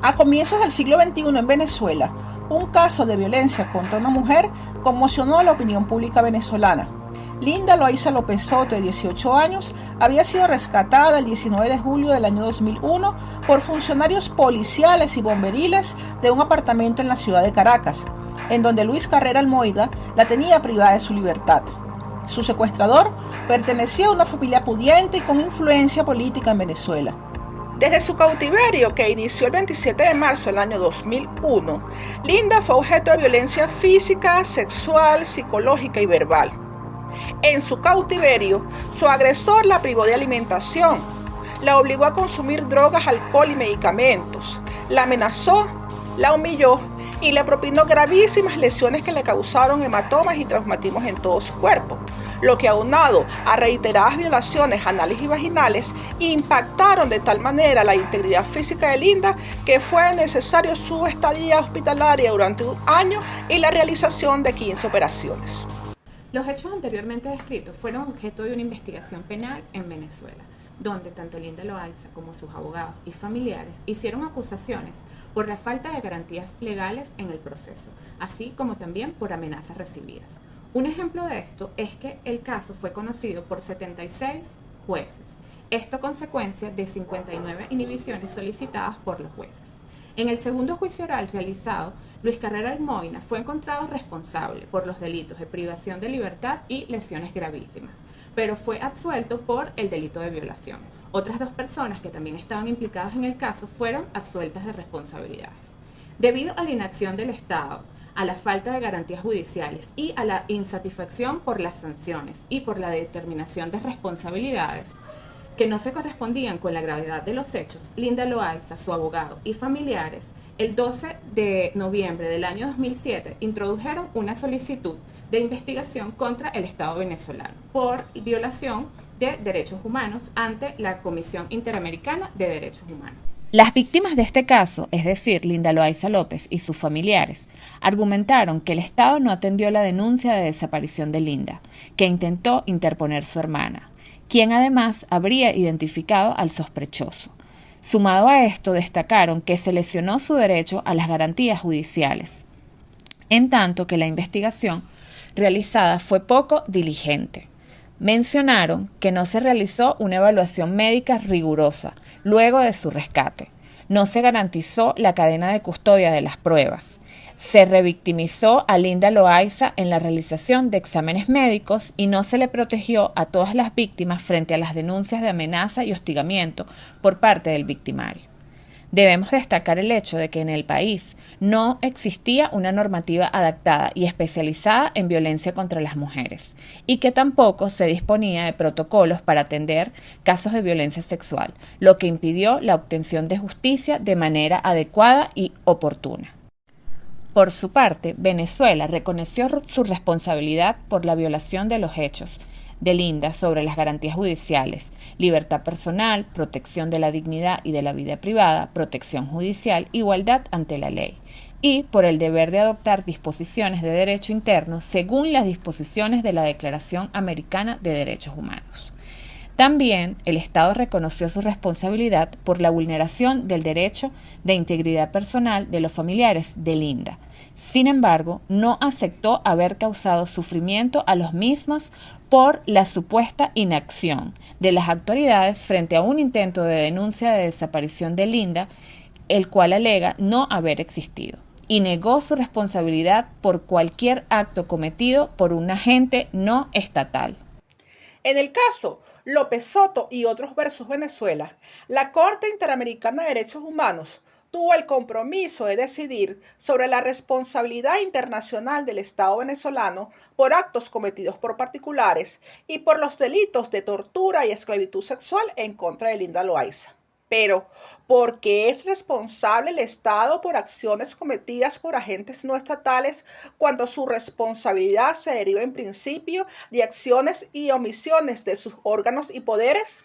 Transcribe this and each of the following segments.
A comienzos del siglo XXI en Venezuela, un caso de violencia contra una mujer conmocionó a la opinión pública venezolana. Linda Loaiza López Soto, de 18 años, había sido rescatada el 19 de julio del año 2001 por funcionarios policiales y bomberiles de un apartamento en la ciudad de Caracas, en donde Luis Carrera Almoida la tenía privada de su libertad. Su secuestrador pertenecía a una familia pudiente y con influencia política en Venezuela. Desde su cautiverio, que inició el 27 de marzo del año 2001, Linda fue objeto de violencia física, sexual, psicológica y verbal. En su cautiverio, su agresor la privó de alimentación, la obligó a consumir drogas, alcohol y medicamentos, la amenazó, la humilló y le propinó gravísimas lesiones que le causaron hematomas y traumatismos en todo su cuerpo, lo que aunado a reiteradas violaciones anales y vaginales impactaron de tal manera la integridad física de Linda que fue necesario su estadía hospitalaria durante un año y la realización de 15 operaciones. Los hechos anteriormente descritos fueron objeto de una investigación penal en Venezuela, donde tanto Linda Loaiza como sus abogados y familiares hicieron acusaciones por la falta de garantías legales en el proceso, así como también por amenazas recibidas. Un ejemplo de esto es que el caso fue conocido por 76 jueces, esto a consecuencia de 59 inhibiciones solicitadas por los jueces. En el segundo juicio oral realizado, Luis Carrera Almoida fue encontrado responsable por los delitos de privación de libertad y lesiones gravísimas, pero fue absuelto por el delito de violación. Otras dos personas que también estaban implicadas en el caso fueron absueltas de responsabilidades. Debido a la inacción del Estado, a la falta de garantías judiciales y a la insatisfacción por las sanciones y por la determinación de responsabilidades que no se correspondían con la gravedad de los hechos, Linda Loaiza, su abogado y familiares, el 12 de noviembre del año 2007 introdujeron una solicitud de investigación contra el Estado venezolano por violación de derechos humanos ante la Comisión Interamericana de Derechos Humanos. Las víctimas de este caso, es decir, Linda Loaiza López y sus familiares, argumentaron que el Estado no atendió la denuncia de desaparición de Linda, que intentó interponer su hermana, quien además habría identificado al sospechoso. Sumado a esto, destacaron que se lesionó su derecho a las garantías judiciales, en tanto que la investigación realizada fue poco diligente. Mencionaron que no se realizó una evaluación médica rigurosa luego de su rescate. No se garantizó la cadena de custodia de las pruebas. Se revictimizó a Linda Loaiza en la realización de exámenes médicos y no se le protegió a todas las víctimas frente a las denuncias de amenaza y hostigamiento por parte del victimario. Debemos destacar el hecho de que en el país no existía una normativa adaptada y especializada en violencia contra las mujeres y que tampoco se disponía de protocolos para atender casos de violencia sexual, lo que impidió la obtención de justicia de manera adecuada y oportuna. Por su parte, Venezuela reconoció su responsabilidad por la violación de los hechos de Linda sobre las garantías judiciales, libertad personal, protección de la dignidad y de la vida privada, protección judicial, igualdad ante la ley, y por el deber de adoptar disposiciones de derecho interno según las disposiciones de la Declaración Americana de Derechos Humanos. También el Estado reconoció su responsabilidad por la vulneración del derecho de integridad personal de los familiares de Linda. Sin embargo, no aceptó haber causado sufrimiento a los mismos por la supuesta inacción de las autoridades frente a un intento de denuncia de desaparición de Linda, el cual alega no haber existido, y negó su responsabilidad por cualquier acto cometido por un agente no estatal. En el caso López Soto y otros versus Venezuela, la Corte Interamericana de Derechos Humanos tuvo el compromiso de decidir sobre la responsabilidad internacional del Estado venezolano por actos cometidos por particulares y por los delitos de tortura y esclavitud sexual en contra de Linda Loaiza. Pero, ¿por qué es responsable el Estado por acciones cometidas por agentes no estatales cuando su responsabilidad se deriva en principio de acciones y omisiones de sus órganos y poderes?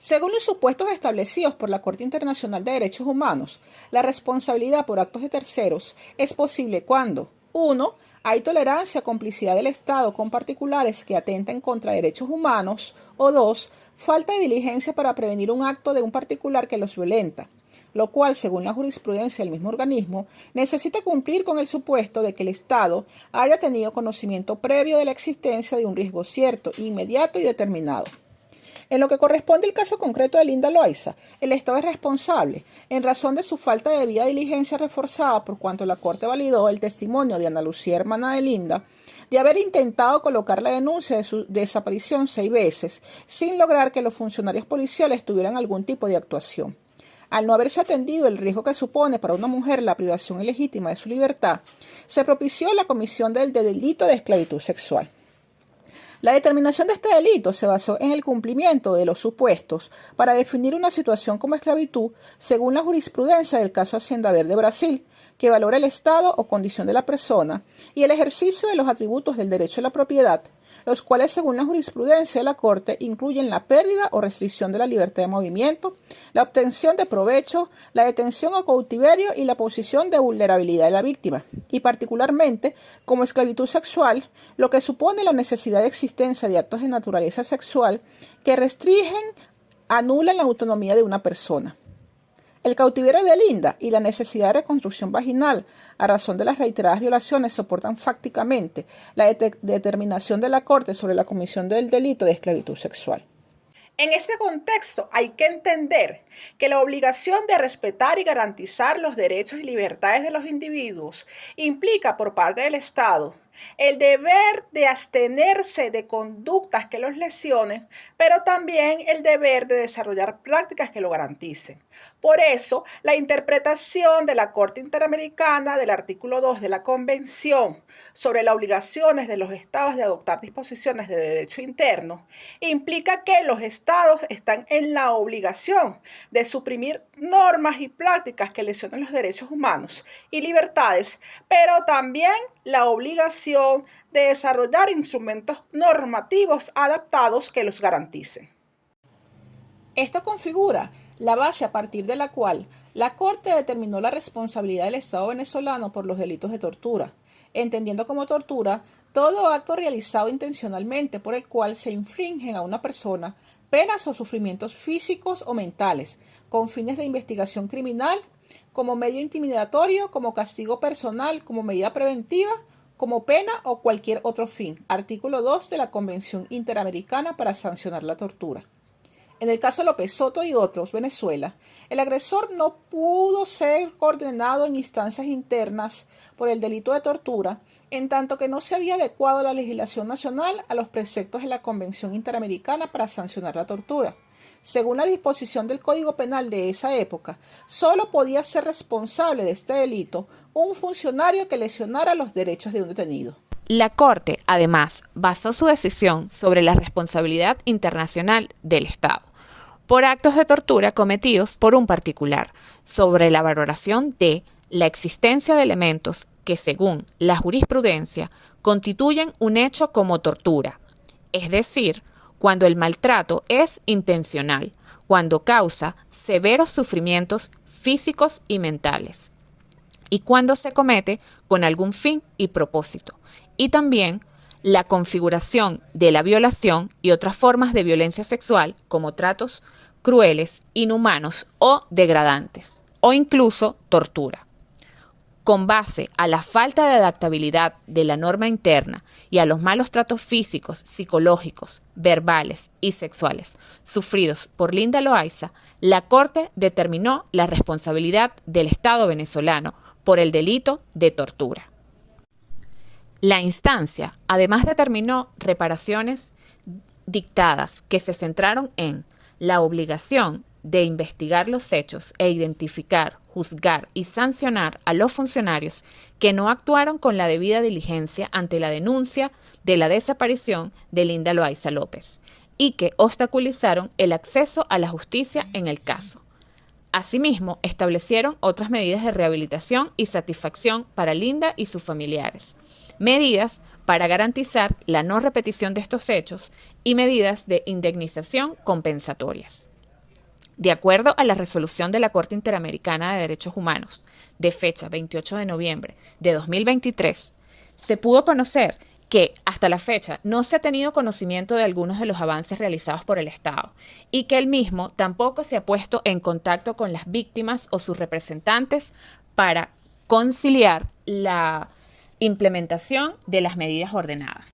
Según los supuestos establecidos por la Corte Internacional de Derechos Humanos, la responsabilidad por actos de terceros es posible cuando 1. Hay tolerancia o complicidad del Estado con particulares que atenten contra derechos humanos, o 2. Falta de diligencia para prevenir un acto de un particular que los violenta. lo cual, según la jurisprudencia del mismo organismo, necesita cumplir con el supuesto de que el Estado haya tenido conocimiento previo de la existencia de un riesgo cierto, inmediato y determinado. En lo que corresponde al caso concreto de Linda Loaiza, el Estado es responsable, en razón de su falta de debida diligencia reforzada por cuanto la Corte validó el testimonio de Ana Lucía, hermana de Linda, de haber intentado colocar la denuncia de su desaparición 6 veces, sin lograr que los funcionarios policiales tuvieran algún tipo de actuación. Al no haberse atendido el riesgo que supone para una mujer la privación ilegítima de su libertad, se propició la comisión del delito de esclavitud sexual. La determinación de este delito se basó en el cumplimiento de los supuestos para definir una situación como esclavitud según la jurisprudencia del caso Hacienda Verde Brasil, que valora el estado o condición de la persona y el ejercicio de los atributos del derecho a la propiedad, los cuales según la jurisprudencia de la Corte incluyen la pérdida o restricción de la libertad de movimiento, la obtención de provecho, la detención o cautiverio y la posición de vulnerabilidad de la víctima, y particularmente como esclavitud sexual, lo que supone la necesidad de existencia de actos de naturaleza sexual que restringen, anulan la autonomía de una persona. El cautiverio de Linda y la necesidad de reconstrucción vaginal a razón de las reiteradas violaciones soportan fácticamente la determinación de la Corte sobre la comisión del delito de esclavitud sexual. En este contexto hay que entender que la obligación de respetar y garantizar los derechos y libertades de los individuos implica por parte del Estado el deber de abstenerse de conductas que los lesionen, pero también el deber de desarrollar prácticas que lo garanticen. Por eso, la interpretación de la Corte Interamericana del artículo 2 de la Convención sobre las obligaciones de los Estados de adoptar disposiciones de derecho interno implica que los Estados están en la obligación de suprimir normas y prácticas que lesionen los derechos humanos y libertades, pero también la obligación de desarrollar instrumentos normativos adaptados que los garanticen. Esto configura la base a partir de la cual la Corte determinó la responsabilidad del Estado venezolano por los delitos de tortura, entendiendo como tortura todo acto realizado intencionalmente por el cual se infringen a una persona penas o sufrimientos físicos o mentales, con fines de investigación criminal, como medio intimidatorio, como castigo personal, como medida preventiva, como pena o cualquier otro fin. Artículo 2 de la Convención Interamericana para sancionar la tortura. En el caso López Soto y otros, Venezuela, el agresor no pudo ser condenado en instancias internas por el delito de tortura, en tanto que no se había adecuado la legislación nacional a los preceptos de la Convención Interamericana para sancionar la tortura. Según la disposición del Código Penal de esa época, solo podía ser responsable de este delito un funcionario que lesionara los derechos de un detenido. La Corte, además, basó su decisión sobre la responsabilidad internacional del Estado por actos de tortura cometidos por un particular, sobre la valoración de la existencia de elementos que, según la jurisprudencia, constituyen un hecho como tortura, es decir, cuando el maltrato es intencional, cuando causa severos sufrimientos físicos y mentales, y cuando se comete con algún fin y propósito, y también la configuración de la violación y otras formas de violencia sexual como tratos crueles, inhumanos o degradantes, o incluso tortura. Con base a la falta de adaptabilidad de la norma interna y a los malos tratos físicos, psicológicos, verbales y sexuales sufridos por Linda Loaiza, la Corte determinó la responsabilidad del Estado venezolano por el delito de tortura. La instancia además determinó reparaciones dictadas que se centraron en la obligación de investigar los hechos e identificar, juzgar y sancionar a los funcionarios que no actuaron con la debida diligencia ante la denuncia de la desaparición de Linda Loaiza López y que obstaculizaron el acceso a la justicia en el caso. Asimismo, establecieron otras medidas de rehabilitación y satisfacción para Linda y sus familiares, medidas para garantizar la no repetición de estos hechos y medidas de indemnización compensatorias. De acuerdo a la resolución de la Corte Interamericana de Derechos Humanos, de fecha 28 de noviembre de 2023, se pudo conocer que hasta la fecha no se ha tenido conocimiento de algunos de los avances realizados por el Estado y que él mismo tampoco se ha puesto en contacto con las víctimas o sus representantes para conciliar la implementación de las medidas ordenadas.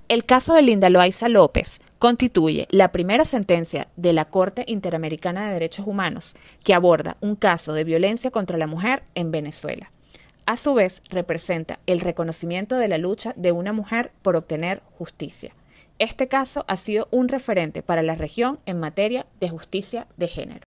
El caso de Linda Loaiza López constituye la primera sentencia de la Corte Interamericana de Derechos Humanos que aborda un caso de violencia contra la mujer en Venezuela. A su vez, representa el reconocimiento de la lucha de una mujer por obtener justicia. Este caso ha sido un referente para la región en materia de justicia de género.